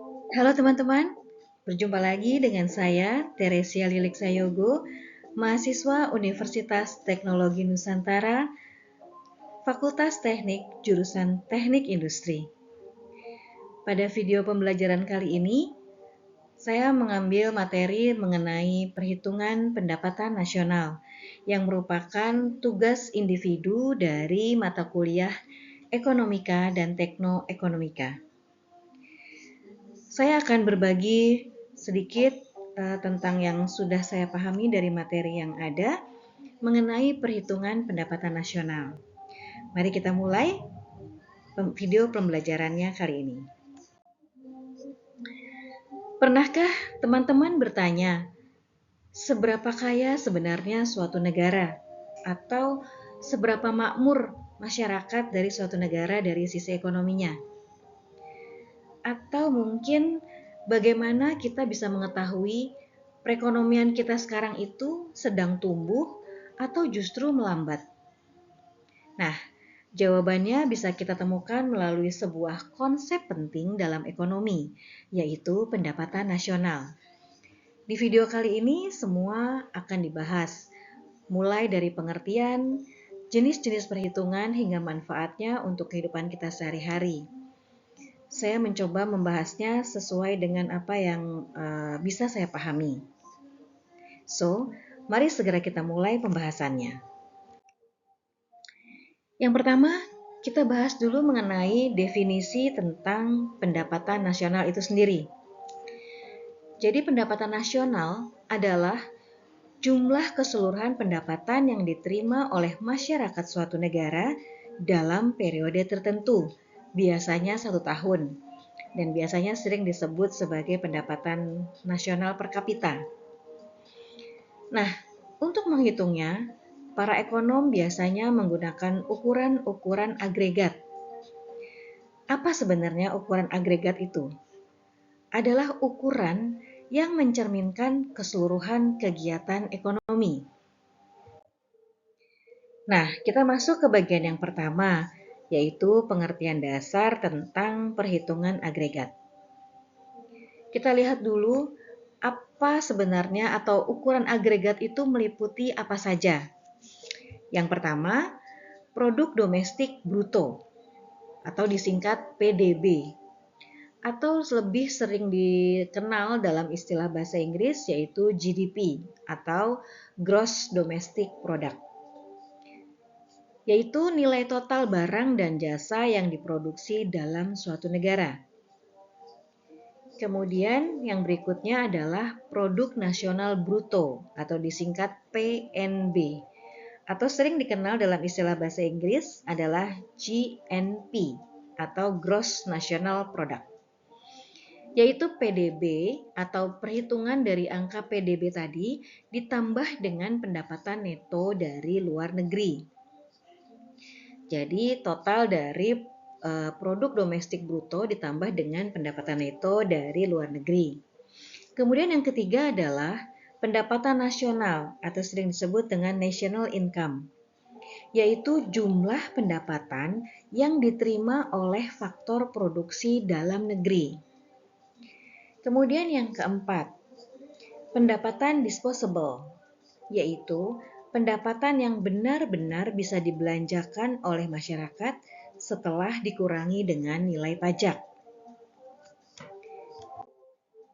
Halo teman-teman, berjumpa lagi dengan saya, Teresia Lilik Sayogo, mahasiswa Universitas Teknologi Nusantara, Fakultas Teknik, jurusan Teknik Industri. Pada video pembelajaran kali ini, saya mengambil materi mengenai perhitungan pendapatan nasional, yang merupakan tugas individu dari mata kuliah Ekonomika dan Teknoekonomika. Saya akan berbagi sedikit tentang yang sudah saya pahami dari materi yang ada mengenai perhitungan pendapatan nasional. Mari kita mulai video pembelajarannya kali ini. Pernahkah teman-teman bertanya, seberapa kaya sebenarnya suatu negara? Atau seberapa makmur masyarakat dari suatu negara dari sisi ekonominya? Atau mungkin bagaimana kita bisa mengetahui perekonomian kita sekarang itu sedang tumbuh atau justru melambat? Nah, jawabannya bisa kita temukan melalui sebuah konsep penting dalam ekonomi, yaitu pendapatan nasional. Di video kali ini semua akan dibahas, mulai dari pengertian, jenis-jenis perhitungan hingga manfaatnya untuk kehidupan kita sehari-hari. Saya mencoba membahasnya sesuai dengan apa yang bisa saya pahami. So, mari segera kita mulai pembahasannya. Yang pertama, kita bahas dulu mengenai definisi tentang pendapatan nasional itu sendiri. Jadi pendapatan nasional adalah jumlah keseluruhan pendapatan yang diterima oleh masyarakat suatu negara dalam periode tertentu, biasanya 1 tahun, dan biasanya sering disebut sebagai pendapatan nasional per kapita. Nah, untuk menghitungnya, para ekonom biasanya menggunakan ukuran-ukuran agregat. Apa sebenarnya ukuran agregat itu? Adalah ukuran yang mencerminkan keseluruhan kegiatan ekonomi. Nah, kita masuk ke bagian yang pertama, yaitu pengertian dasar tentang perhitungan agregat. Kita lihat dulu apa sebenarnya atau ukuran agregat itu meliputi apa saja. Yang pertama, produk domestik bruto atau disingkat PDB, atau lebih sering dikenal dalam istilah bahasa Inggris yaitu GDP atau Gross Domestic Product, yaitu nilai total barang dan jasa yang diproduksi dalam suatu negara. Kemudian yang berikutnya adalah produk nasional bruto atau disingkat PNB, atau sering dikenal dalam istilah bahasa Inggris adalah GNP atau Gross National Product, yaitu PDB atau perhitungan dari angka PDB tadi ditambah dengan pendapatan neto dari luar negeri. Jadi total dari produk domestik bruto ditambah dengan pendapatan neto dari luar negeri. Kemudian yang ketiga adalah pendapatan nasional atau sering disebut dengan national income, yaitu jumlah pendapatan yang diterima oleh faktor produksi dalam negeri. Kemudian yang keempat, pendapatan disposable, yaitu pendapatan yang benar-benar bisa dibelanjakan oleh masyarakat setelah dikurangi dengan nilai pajak.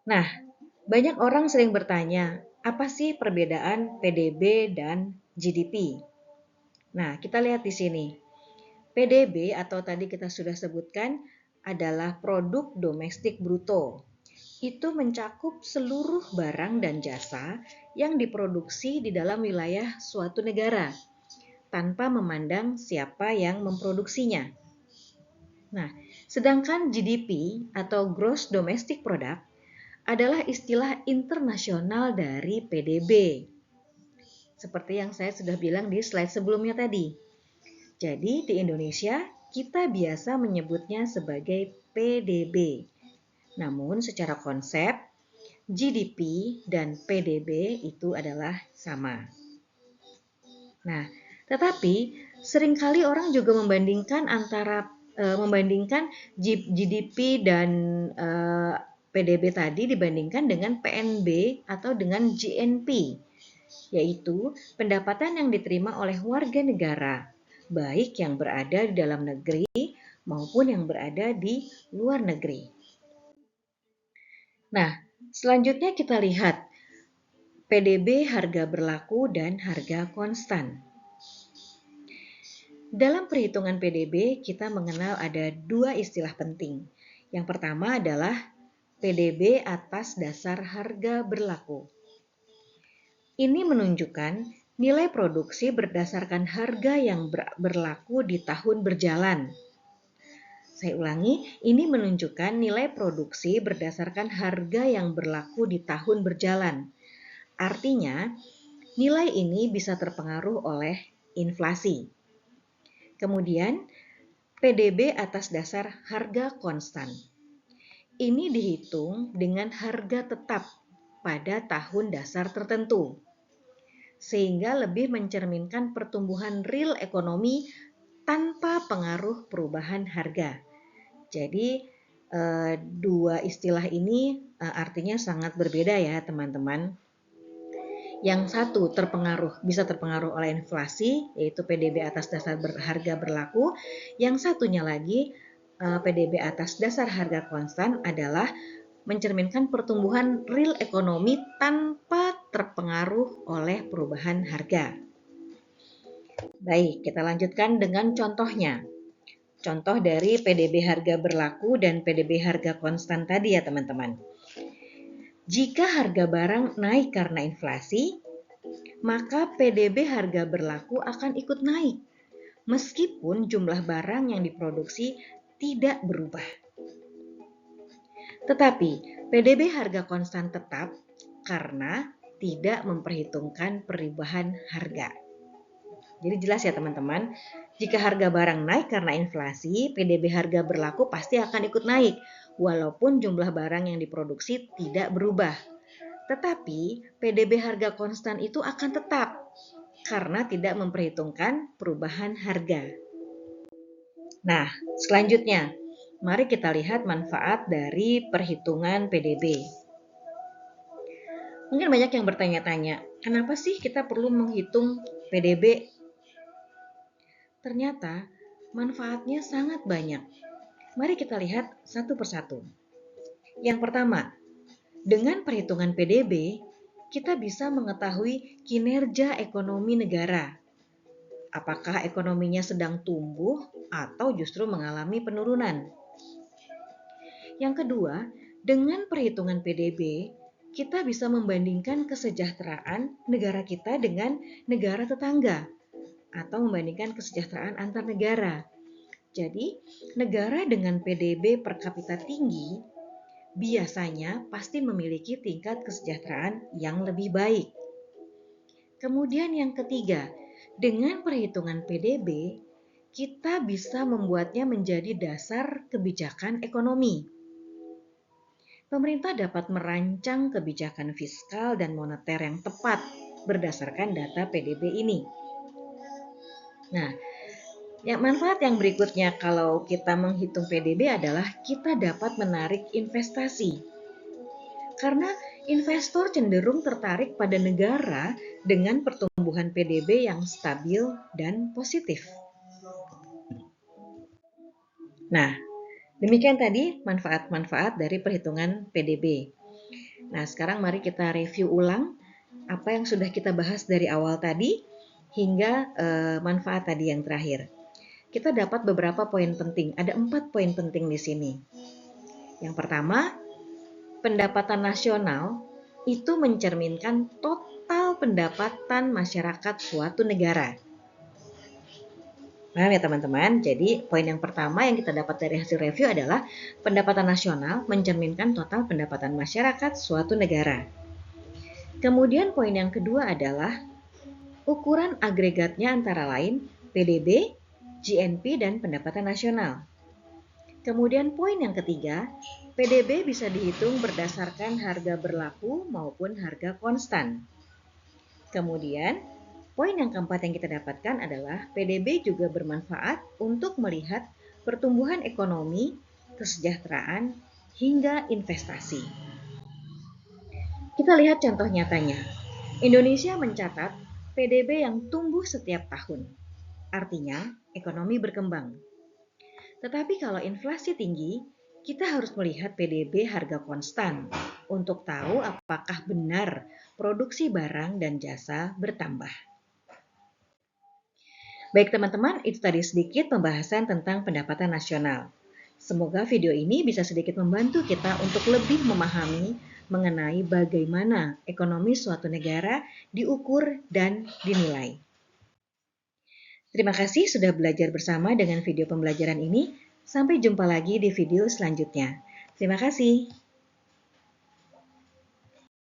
Nah, banyak orang sering bertanya, apa sih perbedaan PDB dan GDP? Nah, kita lihat di sini. PDB atau tadi kita sudah sebutkan adalah produk domestik bruto. Itu mencakup seluruh barang dan jasa yang diproduksi di dalam wilayah suatu negara tanpa memandang siapa yang memproduksinya. Nah, sedangkan GDP atau Gross Domestic Product adalah istilah internasional dari PDB. Seperti yang saya sudah bilang di slide sebelumnya tadi. Jadi di Indonesia kita biasa menyebutnya sebagai PDB. Namun secara konsep GDP dan PDB itu adalah sama. Nah, tetapi seringkali orang juga membandingkan antara GDP dan PDB tadi dibandingkan dengan PNB atau dengan GNP, yaitu pendapatan yang diterima oleh warga negara, baik yang berada di dalam negeri maupun yang berada di luar negeri. Nah, selanjutnya kita lihat PDB harga berlaku dan harga konstan. Dalam perhitungan PDB, kita mengenal ada dua istilah penting. Yang pertama adalah PDB atas dasar harga berlaku. Ini menunjukkan nilai produksi berdasarkan harga yang berlaku di tahun berjalan. Saya ulangi, ini menunjukkan nilai produksi berdasarkan harga yang berlaku di tahun berjalan. Artinya, nilai ini bisa terpengaruh oleh inflasi. Kemudian, PDB atas dasar harga konstan. Ini dihitung dengan harga tetap pada tahun dasar tertentu, sehingga lebih mencerminkan pertumbuhan real ekonomi tanpa pengaruh perubahan harga. Jadi, dua istilah ini artinya sangat berbeda ya teman-teman. Yang satu bisa terpengaruh oleh inflasi, yaitu PDB atas dasar harga berlaku. Yang satunya lagi, PDB atas dasar harga konstan adalah mencerminkan pertumbuhan real ekonomi tanpa terpengaruh oleh perubahan harga. Baik, kita lanjutkan dengan contohnya. Contoh dari PDB harga berlaku dan PDB harga konstan tadi ya teman-teman. Jika harga barang naik karena inflasi, maka PDB harga berlaku akan ikut naik, meskipun jumlah barang yang diproduksi tidak berubah. Tetapi PDB harga konstan tetap karena tidak memperhitungkan perubahan harga. Jadi jelas ya teman-teman, jika harga barang naik karena inflasi, PDB harga berlaku pasti akan ikut naik, walaupun jumlah barang yang diproduksi tidak berubah. Tetapi PDB harga konstan itu akan tetap karena tidak memperhitungkan perubahan harga. Nah, selanjutnya, mari kita lihat manfaat dari perhitungan PDB. Mungkin banyak yang bertanya-tanya, kenapa sih kita perlu menghitung PDB? Ternyata manfaatnya sangat banyak. Mari kita lihat satu persatu. Yang pertama, dengan perhitungan PDB, kita bisa mengetahui kinerja ekonomi negara. Apakah ekonominya sedang tumbuh atau justru mengalami penurunan? Yang kedua, dengan perhitungan PDB, kita bisa membandingkan kesejahteraan negara kita dengan negara tetangga atau membandingkan kesejahteraan antar negara. Jadi, negara dengan PDB per kapita tinggi biasanya pasti memiliki tingkat kesejahteraan yang lebih baik. Kemudian yang ketiga, dengan perhitungan PDB, kita bisa membuatnya menjadi dasar kebijakan ekonomi. Pemerintah dapat merancang kebijakan fiskal dan moneter yang tepat berdasarkan data PDB ini. Nah, manfaat yang berikutnya kalau kita menghitung PDB adalah kita dapat menarik investasi. Karena investor cenderung tertarik pada negara dengan pertumbuhan PDB yang stabil dan positif. Nah, demikian tadi manfaat-manfaat dari perhitungan PDB. Nah, sekarang mari kita review ulang apa yang sudah kita bahas dari awal tadi hingga manfaat tadi yang terakhir. Kita dapat beberapa poin penting. Ada 4 poin penting di sini. Yang pertama, pendapatan nasional itu mencerminkan total pendapatan masyarakat suatu negara. Paham ya teman-teman? Jadi poin yang pertama yang kita dapat dari hasil review adalah pendapatan nasional mencerminkan total pendapatan masyarakat suatu negara. Kemudian poin yang kedua adalah ukuran agregatnya antara lain PDB, GNP, dan pendapatan nasional. Kemudian poin yang ketiga, PDB bisa dihitung berdasarkan harga berlaku maupun harga konstan. Kemudian, poin yang keempat yang kita dapatkan adalah PDB juga bermanfaat untuk melihat pertumbuhan ekonomi, kesejahteraan, hingga investasi. Kita lihat contoh nyatanya. Indonesia mencatat PDB yang tumbuh setiap tahun. Artinya, ekonomi berkembang. Tetapi kalau inflasi tinggi, kita harus melihat PDB harga konstan untuk tahu apakah benar produksi barang dan jasa bertambah. Baik teman-teman, itu tadi sedikit pembahasan tentang pendapatan nasional. Semoga video ini bisa sedikit membantu kita untuk lebih memahami mengenai bagaimana ekonomi suatu negara diukur dan dinilai. Terima kasih sudah belajar bersama dengan video pembelajaran ini. Sampai jumpa lagi di video selanjutnya. Terima kasih.